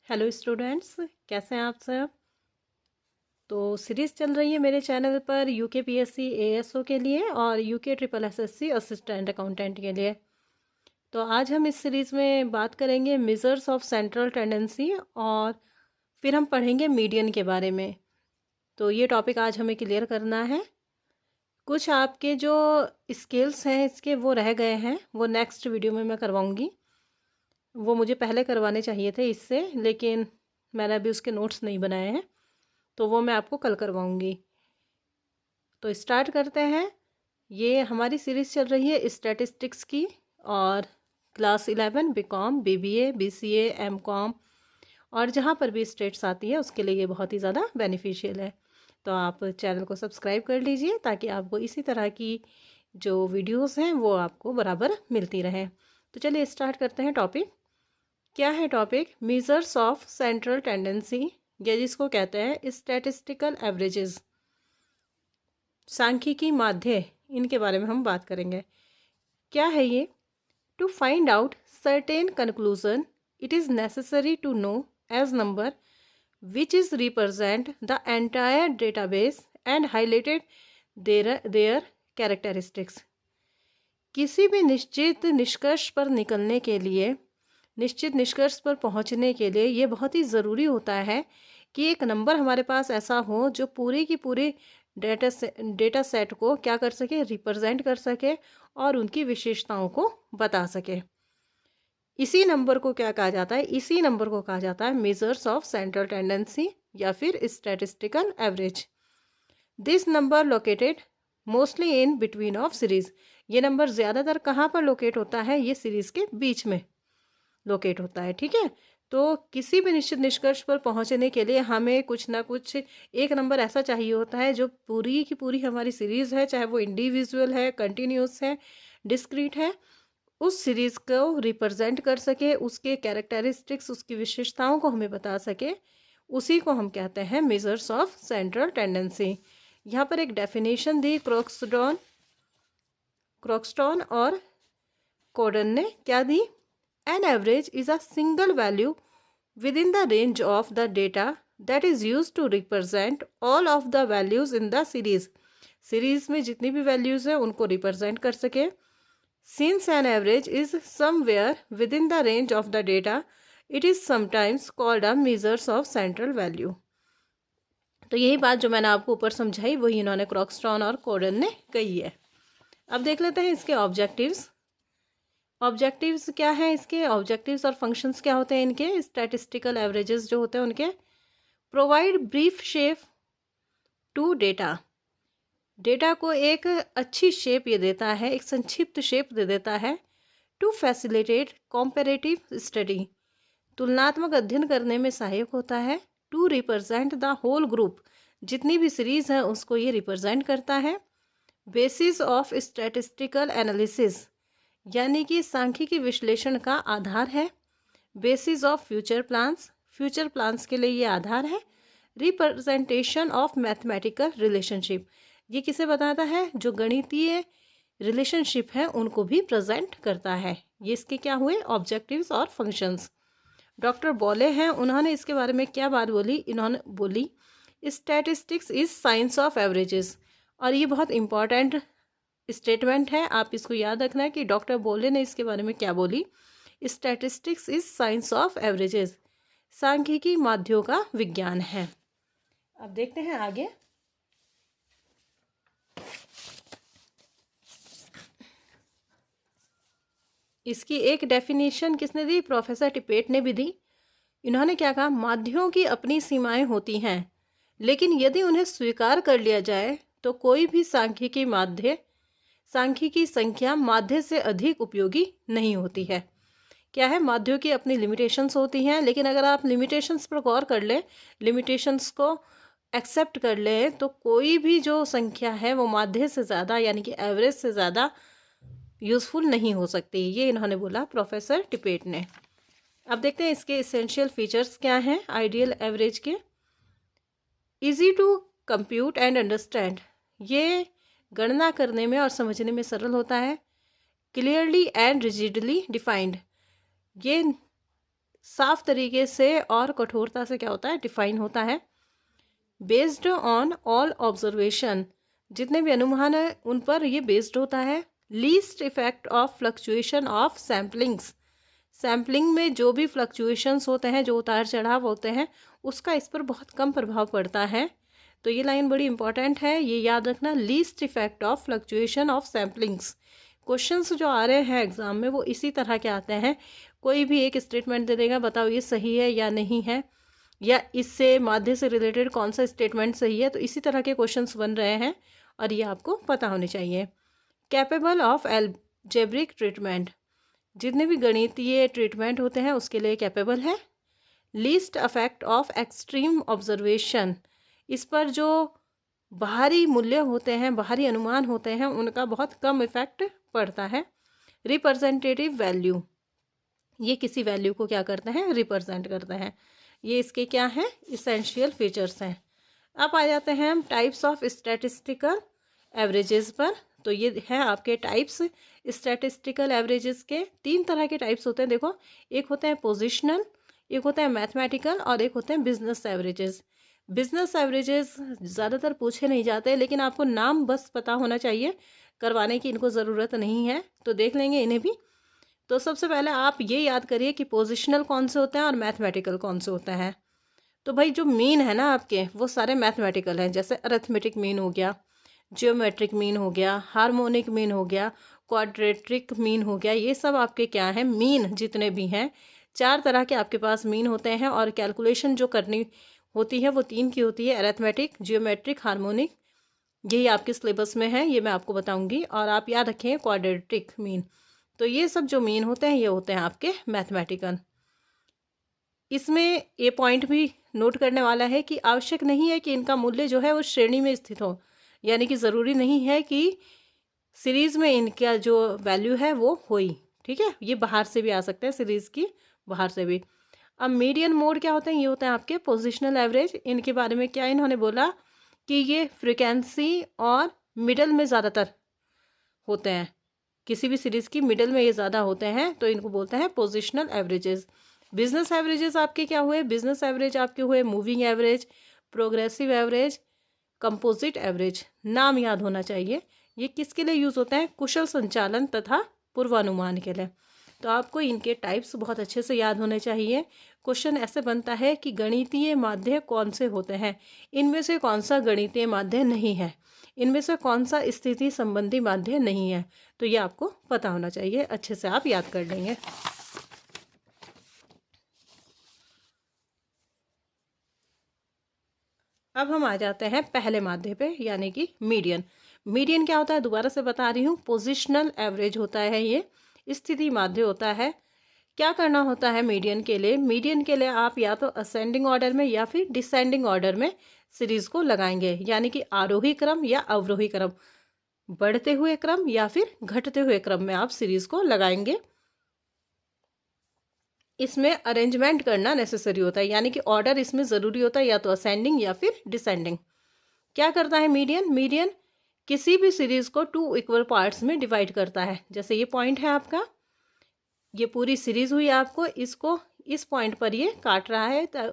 Hello students, कैसे हैं आप सब। तो सीरीज़ चल रही है मेरे चैनल पर यूके पीएससी एएसओ के लिए और UK triple SSC assistant accountant के लिए। तो आज हम इस सीरीज़ में बात करेंगे मेजर्स ऑफ सेंट्रल टेंडेंसी और फिर हम पढ़ेंगे मीडियन के बारे में। तो ये टॉपिक आज हमें क्लियर करना है। कुछ आपके जो स्किल्स हैं इसके वो रह गए हैं, वो नेक्स्ट वीडियो में मैं करवाऊँगी। वो मुझे पहले करवाने चाहिए थे इससे, लेकिन मैंने अभी उसके नोट्स नहीं बनाए हैं, तो वो मैं आपको कल करवाऊँगी। तो स्टार्ट करते हैं। ये हमारी सीरीज़ चल रही है स्टैटिस्टिक्स की और class 11 BCom, BBA, BCA, MCom और जहाँ पर भी स्टेट्स आती है उसके लिए ये बहुत ही ज़्यादा बेनिफिशियल है। तो आप चैनल को सब्सक्राइब कर लीजिए ताकि आपको इसी तरह की जो वीडियोस हैं वो आपको बराबर मिलती रहें। तो चलिए स्टार्ट करते हैं टॉपिक। क्या है topic? Measures of central tendency, या जिसको कहते हैं स्टैटिस्टिकल एवरेजेस, सांख्यिकी माध्य, इनके बारे में हम बात करेंगे। क्या है ये? To find out certain conclusion it is necessary to know as number which is represent the entire database and highlighted their characteristics. किसी भी निश्चित निष्कर्ष पर निकलने के लिए, निश्चित निष्कर्ष पर पहुंचने के लिए ये बहुत ही ज़रूरी होता है कि एक नंबर हमारे पास ऐसा हो जो पूरी की पूरी डेटा सेट को क्या कर सके, रिप्रेजेंट कर सके और उनकी विशेषताओं को बता सके। इसी नंबर को क्या कहा जाता है? इसी नंबर को कहा जाता है मेजर्स ऑफ सेंट्रल टेंडेंसी या फिर statistical average. This number located mostly in between of series. ये नंबर ज़्यादातर कहाँ पर लोकेट होता है? ये सीरीज के बीच में लोकेट होता है। ठीक है, तो किसी भी निश्चित निष्कर्ष पर पहुंचने के लिए हमें कुछ ना कुछ एक नंबर ऐसा चाहिए होता है जो पूरी की पूरी हमारी सीरीज़ है, चाहे वो इंडिविजुअल है, कंटिन्यूस है, डिस्क्रीट है, उस सीरीज़ को रिप्रेजेंट कर सके, उसके कैरेक्टरिस्टिक्स, उसकी विशेषताओं को हमें बता सके। उसी को हम कहते हैं मेजर्स ऑफ सेंट्रल टेंडेंसी। यहाँ पर एक डेफिनेशन दी क्रॉक्सटॉन और कोडन ने। क्या दी? An average is a single value within the range of the data that is used to represent all of the values in the series. Series में जितनी भी values हैं उनको रिप्रेजेंट कर सके। Since an average is somewhere within the range of the data, it is sometimes called a measures of central value. तो यही बात जो मैंने आपको ऊपर समझाई वही इन्होंने क्रॉक्सटॉन और कोडन ने कही है। अब देख लेते हैं इसके ऑब्जेक्टिव्स। ऑब्जेक्टिव्स क्या हैं इसके? ऑब्जेक्टिव्स और फंक्शंस क्या होते हैं इनके? स्टैटिस्टिकल एवरेजेस जो होते हैं उनके, provide brief shape to data. Data को एक अच्छी शेप ये देता है, एक संक्षिप्त शेप दे देता है। टू फैसिलिटेट कॉम्पेरेटिव स्टडी, तुलनात्मक अध्ययन करने में सहायक होता है। To represent the whole group, जितनी भी सीरीज है उसको ये रिप्रेजेंट करता है। बेसिस ऑफ स्टैटिस्टिकल एनालिसिस, यानी कि सांख्यिकी विश्लेषण का आधार है। Basis of future plans, future plans के लिए ये आधार है। रिप्रेजेंटेशन ऑफ मैथमेटिकल रिलेशनशिप, ये किसे बताता है? जो गणितीय रिलेशनशिप है उनको भी प्रेजेंट करता है। ये इसके क्या हुए? ऑब्जेक्टिव्स और फंक्शंस। डॉक्टर बोले हैं, उन्होंने इसके बारे में क्या बात बोली? इन्होंने बोली statistics is science of averages. और ये बहुत इंपॉर्टेंट स्टेटमेंट है, आप इसको याद रखना है कि डॉक्टर बोले ने इसके बारे में क्या बोली। Statistics is science of averages, सांख्यिकी माध्यों का विज्ञान है। अब देखते हैं आगे। इसकी एक डेफिनेशन किसने दी? प्रोफेसर टिपेट ने भी दी। इन्होंने क्या कहा? माध्यों की अपनी सीमाएं होती हैं, लेकिन यदि उन्हें स्वीकार कर लिया जाए तो कोई भी सांख्यिकी संख्या माध्य से अधिक उपयोगी नहीं होती है। क्या है? माध्यों की अपनी लिमिटेशंस होती हैं, लेकिन अगर आप लिमिटेशंस पर गौर कर लें, लिमिटेशंस को एक्सेप्ट कर लें, तो कोई भी जो संख्या है वो माध्य से ज़्यादा यानी कि एवरेज से ज़्यादा यूज़फुल नहीं हो सकती। ये इन्होंने बोला प्रोफेसर टिपेट ने। अब देखते हैं इसके इसेंशियल फीचर्स क्या हैं आइडियल एवरेज के। Easy to compute and understand, ये गणना करने में और समझने में सरल होता है। क्लियरली एंड रिजिडली डिफाइंड, ये साफ तरीके से और कठोरता से क्या होता है, डिफाइन होता है। बेस्ड ऑन ऑल ऑब्जर्वेशन, जितने भी अनुमान है उन पर ये बेस्ड होता है। Least effect of fluctuation of samplings, sampling में जो भी फ्लक्चुएशंस होते हैं, जो उतार चढ़ाव होते हैं, उसका इस पर बहुत कम प्रभाव पड़ता है। तो ये लाइन बड़ी इंपॉर्टेंट है, ये याद रखना, least effect of fluctuation of samplings. Questions जो आ रहे हैं एग्जाम में वो इसी तरह के आते हैं। कोई भी एक स्टेटमेंट दे देगा, बताओ ये सही है या नहीं है, या इससे माध्य से रिलेटेड कौन सा स्टेटमेंट सही है। तो इसी तरह के क्वेश्चंस बन रहे हैं और ये आपको पता होने चाहिए। कैपेबल ऑफ एल्जेब्रिक ट्रीटमेंट, जितने भी गणितीय ट्रीटमेंट होते हैं उसके लिए कैपेबल है। Least affect of extreme observation, इस पर जो बाहरी मूल्य होते हैं, बाहरी अनुमान होते हैं, उनका बहुत कम इफेक्ट पड़ता है। रिप्रेजेंटेटिव वैल्यू, ये किसी वैल्यू को क्या करते हैं, रिप्रेजेंट करते हैं। ये इसके क्या हैं, इसेंशियल फीचर्स हैं। अब आ जाते हैं हम टाइप्स ऑफ स्टैटिस्टिकल एवरेजेस पर। तो ये है आपके टाइप्स स्टैटिस्टिकल एवरेजेस के। 3 तरह के टाइप्स होते हैं, देखो, एक होते हैं पोजिशनल, एक होता है मैथमेटिकल और एक होते हैं बिजनेस एवरेजेस। बिजनेस एवरेजेस ज़्यादातर पूछे नहीं जाते, लेकिन आपको नाम बस पता होना चाहिए, करवाने की इनको ज़रूरत नहीं है। तो देख लेंगे इन्हें भी। तो सबसे पहले आप ये याद करिए कि पोजिशनल कौन से होते हैं और मैथमेटिकल कौन से होते हैं। तो भाई जो मीन है ना आपके, वो सारे मैथमेटिकल हैं, जैसे अरिथमेटिक मीन हो गया, जियोमेट्रिक मीन हो गया, हार्मोनिक मीन हो गया, क्वाड्रेटिक मीन हो गया। ये सब आपके क्या हैं, मीन जितने भी हैं। 4 तरह के आपके पास मीन होते हैं और कैलकुलेशन जो करनी होती है वो 3 की होती है, अरिथमेटिक, जियोमेट्रिक, हार्मोनिक। यही आपके सिलेबस में है, ये मैं आपको बताऊंगी। और आप याद रखें क्वाड्रेटिक मीन। तो ये सब जो मीन होते हैं ये होते हैं आपके मैथमेटिकल। इसमें ये पॉइंट भी नोट करने वाला है कि आवश्यक नहीं है कि इनका मूल्य जो है वो श्रेणी में स्थित हो, यानी कि ज़रूरी नहीं है कि सीरीज़ में इनका जो वैल्यू है वो होई, ठीक है। ये बाहर से भी आ सकते हैं, सीरीज़ की बाहर से भी। अब मीडियन मोड क्या होते हैं, ये होते हैं आपके पोजिशनल एवरेज। इनके बारे में क्या इन्होंने बोला कि ये फ्रिक्वेंसी और मिडल में ज़्यादातर होते हैं, किसी भी सीरीज़ की मिडल में ये ज़्यादा होते हैं, तो इनको बोलते हैं पोजिशनल एवरेजेस। बिजनेस एवरेजेस आपके क्या हुए, बिजनेस एवरेज आपके हुए moving average, progressive average, composite average. नाम याद होना चाहिए। ये किसके लिए यूज़ होता है, कुशल संचालन तथा पूर्वानुमान के लिए। तो आपको इनके टाइप्स बहुत अच्छे से याद होने चाहिए। क्वेश्चन ऐसे बनता है कि गणितीय माध्य कौन से होते हैं, इनमें से कौन सा गणितीय माध्य नहीं है, इनमें से कौन सा स्थिति संबंधी माध्य नहीं है। तो ये आपको पता होना चाहिए, अच्छे से आप याद कर लेंगे। अब हम आ जाते हैं पहले माध्य पे, यानी कि मीडियन। मीडियन क्या होता है, दोबारा से बता रही हूँ, पोजिशनल एवरेज होता है, ये स्थिति माध्य होता है। क्या करना होता है मीडियन के लिए, मीडियन के लिए आप या तो असेंडिंग ऑर्डर में या फिर डिसेंडिंग ऑर्डर में सीरीज को लगाएंगे, यानी कि आरोही क्रम या अवरोही क्रम, बढ़ते हुए क्रम या फिर घटते हुए क्रम में आप सीरीज को लगाएंगे। इसमें अरेंजमेंट करना नेसेसरी होता है, यानी कि ऑर्डर इसमें ज़रूरी होता है, या तो असेंडिंग या फिर डिसेंडिंग। क्या करता है मीडियन, मीडियन किसी भी सीरीज़ को 2 इक्वल पार्ट्स में डिवाइड करता है। जैसे ये पॉइंट है आपका, ये पूरी सीरीज़ हुई आपको, इसको इस पॉइंट पर ये काट रहा है, तो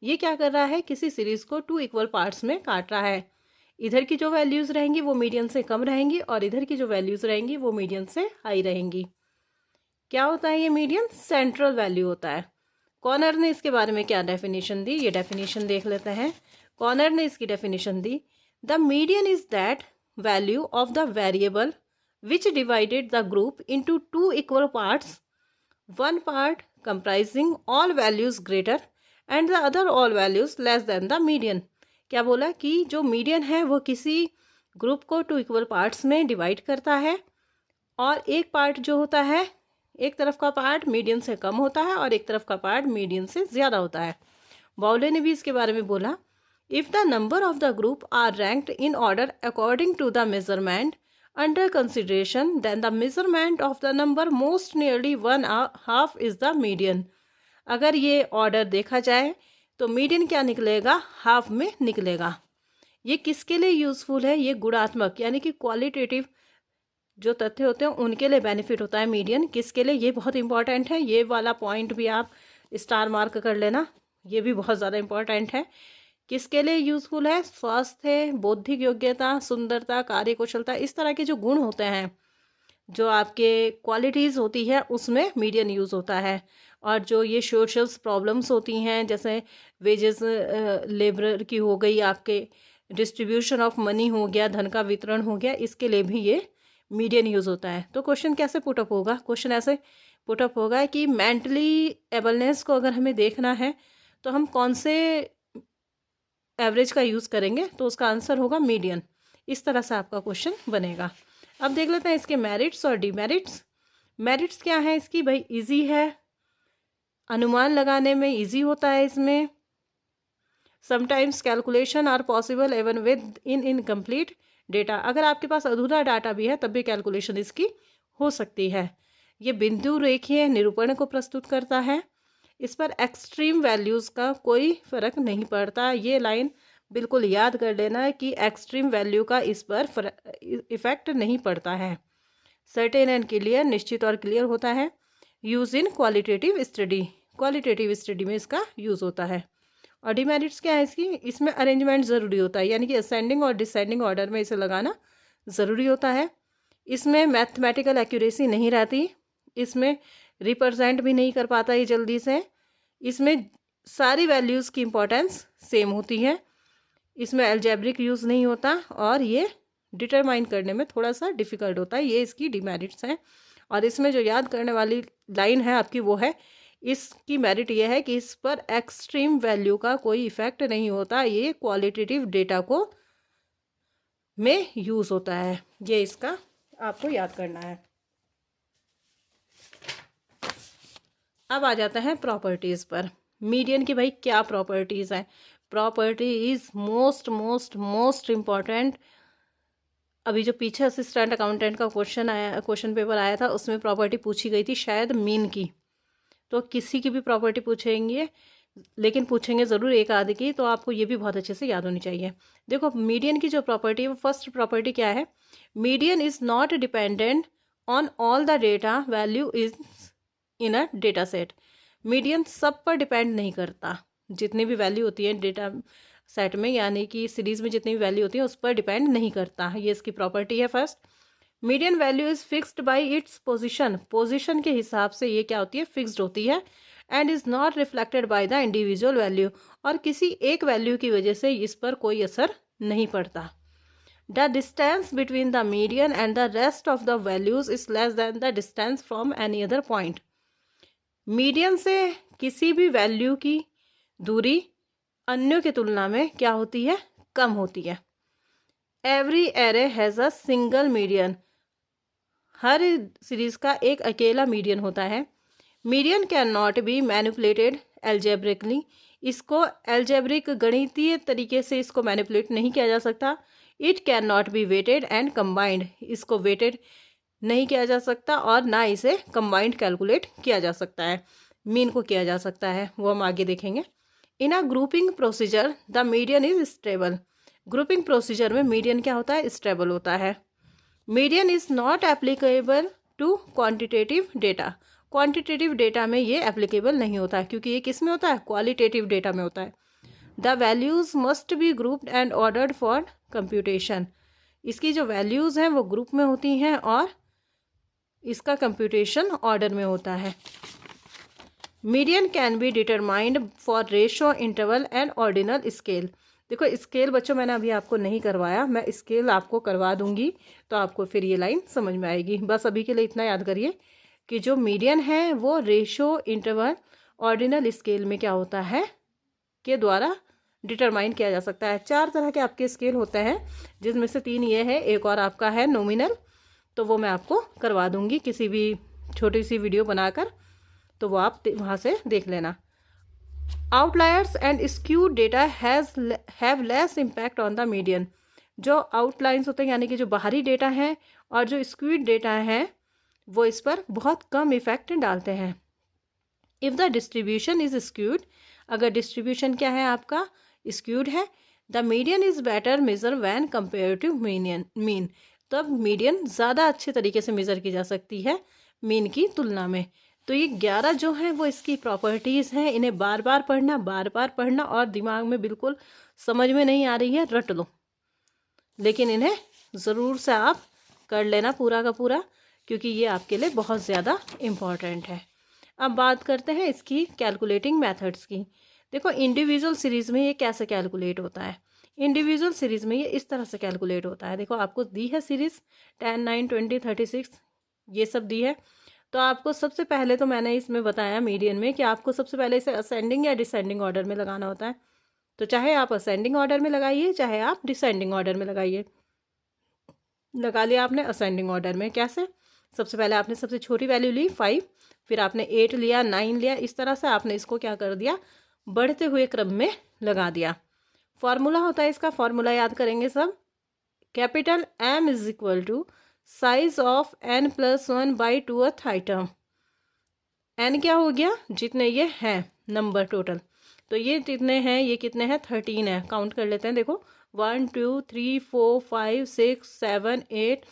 ये क्या कर रहा है, किसी सीरीज़ को 2 इक्वल पार्ट्स में काट रहा है। इधर की जो वैल्यूज़ रहेंगी वो मीडियन से कम रहेंगी और इधर की जो वैल्यूज़ रहेंगी वो मीडियन से हाई रहेंगी। क्या होता है ये मीडियन, सेंट्रल वैल्यू होता है। कॉर्नर ने इसके बारे में क्या डेफिनेशन दी, ये डेफिनेशन देख लेते हैं। कॉर्नर ने इसकी definition the, the median is that value of the variable which divided the group into 2 equal parts, one part comprising all values greater and the other all values less than the median. क्या बोला कि जो median है वो किसी group को 2 equal parts में divide करता है, और एक पार्ट जो होता है, एक तरफ का पार्ट मीडियन से कम होता है और एक तरफ का पार्ट मीडियन से ज़्यादा होता है। बाउले ने भी इसके बारे में बोला, if the number of the group are ranked in order according to the measurement under consideration then the measurement of the number most nearly 1/2 is the median. अगर ये ऑर्डर देखा जाए तो मीडियन क्या निकलेगा, हाफ में निकलेगा। ये किसके लिए यूज़फुल है, ये गुणात्मक यानी कि क्वालिटेटिव जो तथ्य होते हैं उनके लिए बेनिफिट होता है मीडियन। किसके लिए, ये बहुत इंपॉर्टेंट है, ये वाला पॉइंट भी आप स्टार मार्क कर लेना, ये भी बहुत ज़्यादा इम्पोर्टेंट है। किसके लिए यूज़फुल है? स्वास्थ्य, बौद्धिक योग्यता, सुंदरता, कार्यकुशलता, इस तरह के जो गुण होते हैं, जो आपके क्वालिटीज़ होती है, उसमें मीडियन यूज़ होता है। और जो ये सोशल प्रॉब्लम्स होती हैं, जैसे वेजेस लेबर की हो गई, आपके डिस्ट्रीब्यूशन ऑफ मनी हो गया, धन का वितरण हो गया, इसके लिए भी ये मीडियन यूज़ होता है। तो क्वेश्चन कैसे पुटअप होगा? क्वेश्चन ऐसे पुटअप होगा कि मेंटली एबलनेस को अगर हमें देखना है तो हम कौन से एवरेज का यूज़ करेंगे, तो उसका आंसर होगा मीडियन। इस तरह से आपका क्वेश्चन बनेगा। अब देख लेते हैं इसके मेरिट्स और डिमेरिट्स। मेरिट्स क्या है इसकी? भाई इजी है, अनुमान लगाने में इजी होता है इसमें। Sometimes calculation are possible even within incomplete data, अगर आपके पास अधूरा डाटा भी है तब भी कैलकुलेशन इसकी हो सकती है। ये बिंदु रेखीय निरूपण को प्रस्तुत करता है। इस पर एक्सट्रीम वैल्यूज़ का कोई फ़र्क नहीं पड़ता। ये लाइन बिल्कुल याद कर लेना है कि एक्सट्रीम वैल्यू का इस पर इफ़ेक्ट नहीं पड़ता है। सर्टेन एंड क्लियर, निश्चित और क्लियर होता है। Use in qualitative study, qualitative study में इसका यूज़ होता है। और डिमेरिट्स क्या है इसकी? इसमें अरेंजमेंट ज़रूरी होता है, यानी कि असेंडिंग और डिसेंडिंग ऑर्डर में इसे लगाना ज़रूरी होता है। इसमें मैथमेटिकल एक्यूरेसी नहीं रहती, इसमें रिप्रेजेंट भी नहीं कर पाता ये जल्दी से। इसमें सारी वैल्यूज़ की इम्पोर्टेंस सेम होती है। इसमें अलजेब्रिक यूज़ नहीं होता और ये डिटरमाइन करने में थोड़ा सा डिफ़िकल्ट होता है। ये इसकी डिमेरिट्स हैं। और इसमें जो याद करने वाली लाइन है आपकी वो है, इसकी मेरिट ये है कि इस पर एक्सट्रीम वैल्यू का कोई इफ़ेक्ट नहीं होता, ये क्वालिटेटिव डेटा को में यूज़ होता है। ये इसका आपको याद करना है। अब आ जाता है प्रॉपर्टीज़ पर। मीडियन की भाई क्या प्रॉपर्टीज़ हैं? Property is most important. अभी जो पीछे असिस्टेंट अकाउंटेंट का क्वेश्चन पेपर आया था, उसमें प्रॉपर्टी पूछी गई थी शायद मीन की। तो किसी की भी प्रॉपर्टी पूछेंगे, लेकिन पूछेंगे ज़रूर एक आधे की, तो आपको ये भी बहुत अच्छे से याद होनी चाहिए। देखो मीडियन की जो प्रॉपर्टी है, वो फर्स्ट प्रॉपर्टी क्या है? Median is not dependent on all the data value is in a data set. Median सब पर डिपेंड नहीं करता, जितनी भी वैल्यू होती है डेटा सेट में, यानी कि सीरीज़ में जितनी भी वैल्यू होती है उस पर डिपेंड नहीं करता। ये इसकी प्रॉपर्टी है first. Median value is fixed by its position के हिसाब से ये क्या होती है? फिक्स्ड होती है। And is not reflected by the individual value, और किसी एक वैल्यू की वजह से इस पर कोई असर नहीं पड़ता। The distance between the median and the rest of the values is less than the distance from any other point. Median से किसी भी वैल्यू की दूरी अन्यों की तुलना में क्या होती है? कम होती है। Every array has a single median, हर सीरीज़ का एक अकेला मीडियन होता है। Median can not be manipulated algebraically, इसको एल्जेब्रिक गणितीय तरीके से इसको मैनिपुलेट नहीं किया जा सकता। It can not be weighted and combined, इसको वेटेड नहीं किया जा सकता और ना इसे कंबाइंड कैलकुलेट किया जा सकता है। मीन को किया जा सकता है, वो हम आगे देखेंगे। In a grouping procedure the median is stable, grouping procedure में मीडियन क्या होता है? स्टेबल होता है। Median is not applicable to quantitative data, quantitative data में ये एप्लीकेबल नहीं होता है, क्योंकि ये किस में होता है? क्वालिटेटिव डेटा में होता है। The values must be grouped and ordered for computation, इसकी जो वैल्यूज़ हैं वो ग्रुप में होती हैं और इसका कंप्यूटेशन ऑर्डर में होता है। Median can be determined for ratio, interval and ordinal scale. देखो स्केल बच्चों मैंने अभी आपको नहीं करवाया, मैं स्केल आपको करवा दूंगी तो आपको फिर ये लाइन समझ में आएगी। बस अभी के लिए इतना याद करिए कि जो मीडियन है वो रेशो, इंटरवल, ऑर्डिनल स्केल में क्या होता है के द्वारा डिटरमाइन किया जा सकता है। 4 तरह के आपके स्केल होते हैं, जिसमें से 3 ये है, एक और आपका है नॉमिनल, तो वो मैं आपको करवा दूंगी किसी भी छोटी सी वीडियो बनाकर, तो वो आप वहाँ से देख लेना। Outliers and skewed data have less impact on the median, जो आउटलाइंस होते हैं यानी कि जो बाहरी डेटा हैं और जो स्क्यूड डेटा हैं वो इस पर बहुत कम इफेक्ट डालते हैं। If the distribution is skewed, अगर डिस्ट्रीब्यूशन क्या है आपका? स्क्यूड है। The median is better measure when compare to mean, तब मीडियन ज़्यादा अच्छे तरीके से मेज़र की जा सकती है मीन की तुलना में। तो ये 11 जो हैं वो इसकी प्रॉपर्टीज़ हैं, इन्हें बार बार पढ़ना और दिमाग में बिल्कुल समझ में नहीं आ रही है रट लो, लेकिन इन्हें ज़रूर से आप कर लेना पूरा का पूरा, क्योंकि ये आपके लिए बहुत ज़्यादा इम्पॉर्टेंट है। अब बात करते हैं इसकी कैलकुलेटिंग मेथड्स की। देखो इंडिविजुअल सीरीज़ में ये कैसे कैलकुलेट होता है। इंडिविजुअल सीरीज़ में ये इस तरह से कैलकुलेट होता है। देखो आपको दी है सीरीज़ 10, 9, 20, 36 ये सब दी है। तो आपको सबसे पहले तो मैंने इसमें बताया मीडियन में कि आपको सबसे पहले इसे असेंडिंग या डिसेंडिंग ऑर्डर में लगाना होता है। तो चाहे आप असेंडिंग ऑर्डर में लगाइए, चाहे आप डिसेंडिंग ऑर्डर में लगाइए। लगा लिया आपने असेंडिंग ऑर्डर में। कैसे? सबसे पहले आपने सबसे छोटी वैल्यू ली 5, फिर आपने 8 लिया, 9 लिया, इस तरह से आपने इसको क्या कर दिया, बढ़ते हुए क्रम में लगा दिया। फॉर्मूला होता है इसका, फॉर्मूला याद करेंगे सब। Capital M is equal to size of n+1 by 2th item. n क्या हो गया, जितने ये हैं नंबर टोटल, तो ये जितने हैं, ये कितने हैं, 13 है। काउंट कर लेते हैं। देखो 1 2 3 4 5 6 7 8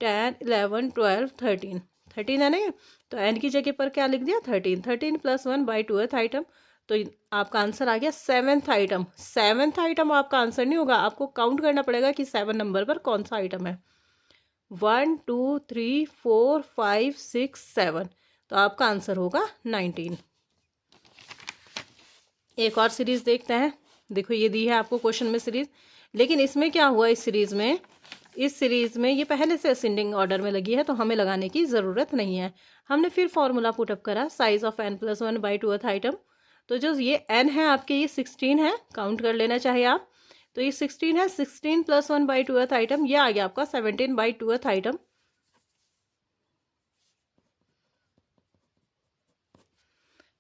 10 11 12 13 13 है नहीं, तो n की जगह पर क्या लिख दिया, 13। 13 + 1 बाई 2th आइटम, तो आपका आंसर आ गया 7th आइटम। 7th आइटम आपका आंसर नहीं होगा, आपको काउंट करना पड़ेगा कि 7 नंबर पर कौन सा आइटम है। 1 2 3 4 5 6 7, तो आपका आंसर होगा 19। एक और सीरीज देखते हैं। देखो ये दी है आपको क्वेश्चन में सीरीज, लेकिन इसमें क्या हुआ, इस सीरीज में ये पहले से असेंडिंग ऑर्डर में लगी है, तो हमें लगाने की ज़रूरत नहीं है। हमने फिर फॉर्मूला पुटअप करा, size of n+1 by 2th item. तो जो ये n है आपके, ये 16 है, काउंट कर लेना चाहिए आप। तो ये 16 है, 16 + 1 बाई 2th आइटम, ये आ गया आपका 17 बाई 2th आइटम।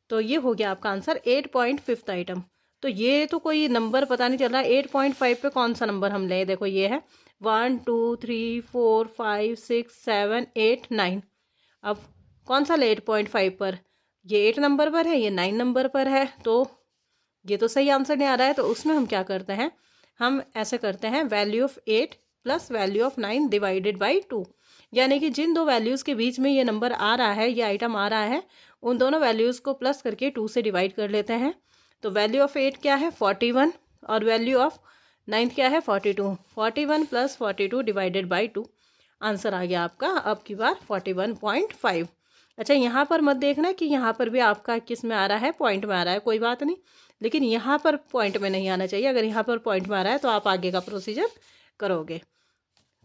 तो ये हो गया आपका आंसर 8.5th आइटम। तो ये तो कोई नंबर पता नहीं चल रहा, 8.5 पे कौन सा नंबर हम लें। देखो ये है 1 2 3 4 5 6 7 8 9। अब कौन सा ले 8.5 पर, ये 8 नंबर पर है, ये 9 नंबर पर है, तो ये तो सही आंसर नहीं आ रहा है। तो उसमें हम क्या करते हैं, हम ऐसे करते हैं, value of 8 + value of 9 divided by 2, यानी कि जिन दो वैल्यूज़ के बीच में ये नंबर आ रहा है, ये आइटम आ रहा है, उन दोनों वैल्यूज़ को प्लस करके 2 से डिवाइड कर लेते हैं। तो वैल्यू ऑफ 8 क्या है, 41, और वैल्यू ऑफ 9 क्या है, 42। 41 + 42 डिवाइडेड बाई 2, आंसर आ गया आपका अब की बार 41.5। अच्छा यहाँ पर मत देखना कि यहाँ पर भी आपका किस में आ रहा है, पॉइंट में आ रहा है, कोई बात नहीं, लेकिन यहाँ पर पॉइंट में नहीं आना चाहिए। अगर यहाँ पर पॉइंट में आ रहा है तो आप आगे का प्रोसीजर करोगे।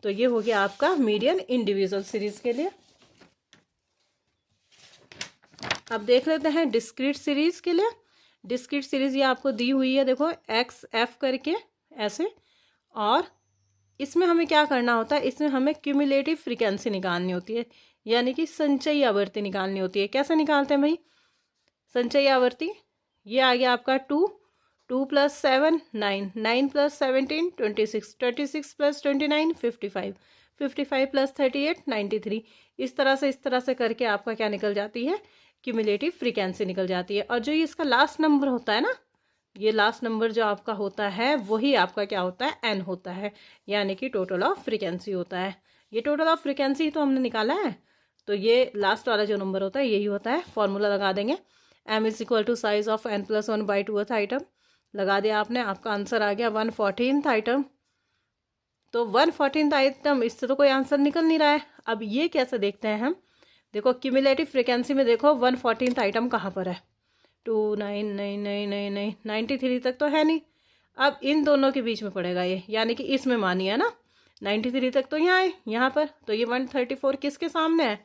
तो ये हो गया आपका मीडियन इंडिविजुअल सीरीज के लिए। अब देख लेते हैं डिस्क्रीट सीरीज के लिए। डिस्क्रीट सीरीज ये आपको दी हुई है, देखो XF करके ऐसे, और इसमें हमें क्या करना होता है, इसमें हमें क्यूमुलेटिव फ्रीक्वेंसी निकालनी होती है, यानी कि संचयी आवृत्ति निकालनी होती है। कैसे निकालते हैं भाई, संचयी आवृत्ति, ये आ गया आपका 2 2 + 7 9 9 + 17 26 26 + 29 55 55 + 38 93। इस तरह से करके आपका क्या निकल जाती है, क्यूमुलेटिव फ्रीक्वेंसी निकल जाती है। और जो ये इसका लास्ट नंबर होता है ना, ये लास्ट नंबर जो आपका होता है वही आपका क्या होता है, n होता है, यानी कि टोटल ऑफ फ्रीक्वेंसी होता है। ये टोटल ऑफ फ्रीक्वेंसी तो हमने निकाला है, तो ये लास्ट वाला जो नंबर होता है यही होता है। फॉर्मूला लगा देंगे, m is equal to size of n+1 by 2th item, लगा दिया आपने, आपका आंसर आ गया 114th आइटम। तो 114th आइटम, इससे तो कोई आंसर निकल नहीं रहा है। अब ये कैसे देखते हैं हम, देखो क्यूमुलेटिव फ्रीक्वेंसी में देखो 114th आइटम कहाँ पर है, 2 9 9 9 9 9 93 तक तो है नहीं। अब इन दोनों के बीच में पड़ेगा ये, यानी कि इसमें मानिए ना, 93 तक तो यहाँ है, यहाँ पर तो ये 134 किसके सामने है,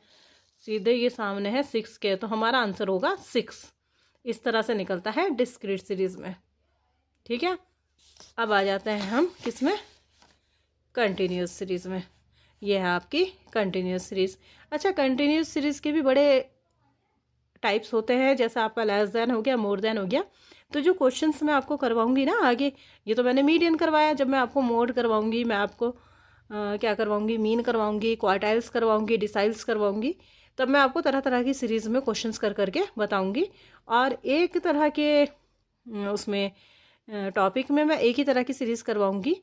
सीधे ये सामने है 6 के, तो हमारा आंसर होगा 6। इस तरह से निकलता है डिस्क्रीट सीरीज में। ठीक है, अब आ जाते हैं हम किसमें, कंटिन्यूस सीरीज में। ये है आपकी कंटिन्यूस सीरीज। अच्छा, कंटिन्यूस सीरीज के भी बड़े टाइप्स होते हैं, जैसे आपका लेस देन हो गया, मोर देन हो गया। तो जो क्वेश्चंस मैं आपको करवाऊंगी ना आगे, ये तो मैंने मीडियन करवाया, जब मैं आपको मोड करवाऊंगी, मैं आपको क्या करवाऊंगी, मीन करवाऊंगी, क्वार्टाइल्स करवाऊंगी, डिसाइल्स करवाऊंगी, तब मैं आपको तरह तरह की सीरीज़ में क्वेश्चंस कर करके बताऊंगी। और एक तरह के उसमें टॉपिक में मैं एक ही तरह की सीरीज़ करवाऊंगी,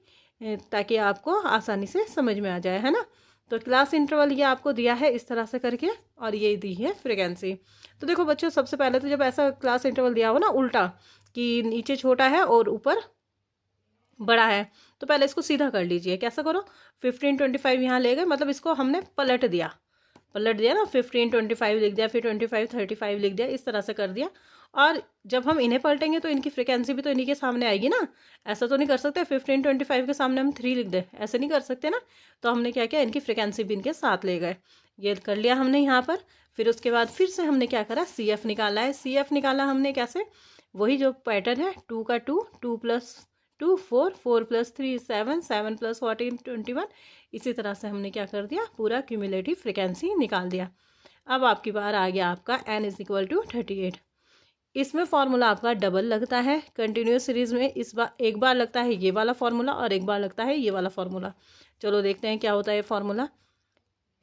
ताकि आपको आसानी से समझ में आ जाए, है ना। तो क्लास इंटरवल ये आपको दिया है इस तरह से करके, और ये दी है फ्रीक्वेंसी। तो देखो बच्चों, सबसे पहले तो जब ऐसा क्लास इंटरवल दिया हो ना उल्टा, कि नीचे छोटा है और ऊपर बड़ा है, तो पहले इसको सीधा कर लीजिए। कैसा करो, 15 25 यहाँ ले गए, मतलब इसको हमने पलट दिया ना, 15 25 लिख दिया, फिर 25 35 लिख दिया, इस तरह से कर दिया। और जब हम इन्हें पलटेंगे तो इनकी फ्रिक्वेंसी भी तो इन्हीं के सामने आएगी ना। ऐसा तो नहीं कर सकते 15 25 के सामने हम 3 लिख दें, ऐसे नहीं कर सकते ना। तो हमने क्या किया, इनकी फ्रिक्वेंसी भी इनके साथ ले गए, ये कर लिया हमने यहाँ पर। फिर उसके बाद फिर से हमने क्या करा, CF निकाला है। CF निकाला हमने कैसे, वही जो पैटर्न है, 2 का 2, 2 + 2 4, 4 + 3 7, 7 + 14 21। इसी तरह से हमने क्या कर दिया, पूरा क्यूमुलेटिव फ्रिक्वेंसी निकाल दिया। अब आपकी बार आ गया आपका n = 38। इसमें फॉर्मूला आपका डबल लगता है कंटिन्यूस सीरीज में। इस बार एक बार लगता है ये वाला फॉर्मूला और एक बार लगता है ये वाला फॉर्मूला। चलो देखते हैं क्या होता है ये formula.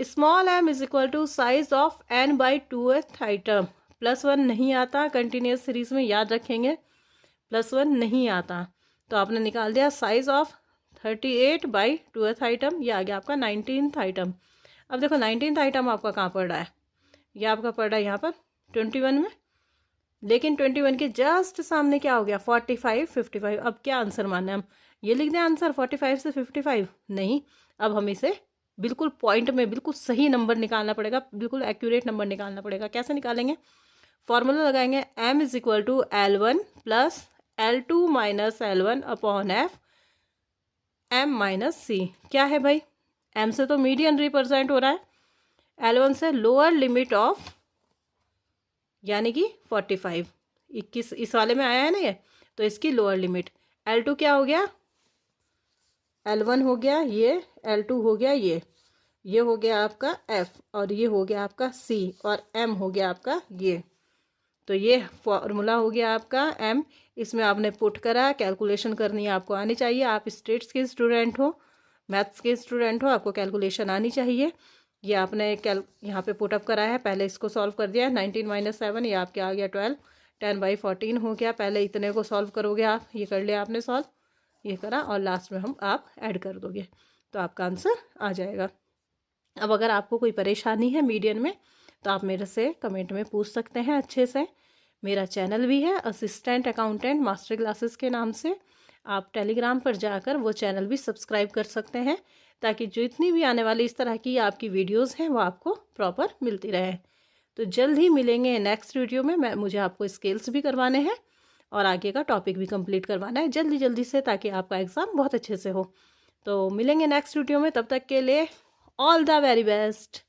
Small m = size of n/2th item. +1 नहीं आता कंटिन्यूस सीरीज में, याद रखेंगे, +1 नहीं आता। तो आपने निकाल दिया साइज ऑफ 38/2th आइटम, ये आ गया आपका 19th आइटम। अब देखो 19th आइटम आपका कहाँ पड़ रहा है, ये आपका पड़ रहा है यहाँ पर 21 में, लेकिन 21 के जस्ट सामने क्या हो गया, 45 55। अब क्या आंसर माने हम, ये लिख दें आंसर 45 से 55? नहीं, अब हम इसे बिल्कुल पॉइंट में बिल्कुल सही नंबर निकालना पड़ेगा, बिल्कुल एक्यूरेट नंबर निकालना पड़ेगा। कैसे निकालेंगे, फॉर्मूला लगाएंगे, m = L1 + L2 - L1 upon F m - c। क्या है भाई, m से तो मीडियन रिप्रेजेंट हो रहा है, L1 से लोअर लिमिट ऑफ, यानी कि 45, 21 इस वाले में आया है ना ये, तो इसकी लोअर लिमिट। L2 क्या हो गया, L1 हो गया ये, L2 हो गया ये हो गया आपका F, और ये हो गया आपका C, और M हो गया आपका ये। तो ये फॉर्मूला हो गया आपका M। इसमें आपने पुट करा, कैलकुलेशन करनी आपको आनी चाहिए। आप स्टेट्स के स्टूडेंट हो, मैथ्स के स्टूडेंट हो, आपको कैलकुलेशन आनी चाहिए। ये आपने यहाँ पे पुटअप करा है, पहले इसको सॉल्व कर दिया, 19 - 7 ये आपके आ गया 12, 10/14 हो गया। पहले इतने को सॉल्व करोगे आप, ये कर लिया आपने सॉल्व, ये करा, और लास्ट में हम आप ऐड कर दोगे तो आपका आंसर आ जाएगा। अब अगर आपको कोई परेशानी है मीडियन में, तो आप मेरे से कमेंट में पूछ सकते हैं अच्छे से। मेरा चैनल भी है असिस्टेंट अकाउंटेंट मास्टर क्लासेस के नाम से, आप टेलीग्राम पर जाकर वो चैनल भी सब्सक्राइब कर सकते हैं, ताकि जितनी भी आने वाली इस तरह की आपकी वीडियोस हैं वो आपको प्रॉपर मिलती रहे। तो जल्द ही मिलेंगे नेक्स्ट वीडियो में। मुझे आपको स्केल्स भी करवाने हैं और आगे का टॉपिक भी कंप्लीट करवाना है जल्दी से, ताकि आपका एग्ज़ाम बहुत अच्छे से हो। तो मिलेंगे नेक्स्ट वीडियो में, तब तक के लिए ऑल द वेरी बेस्ट।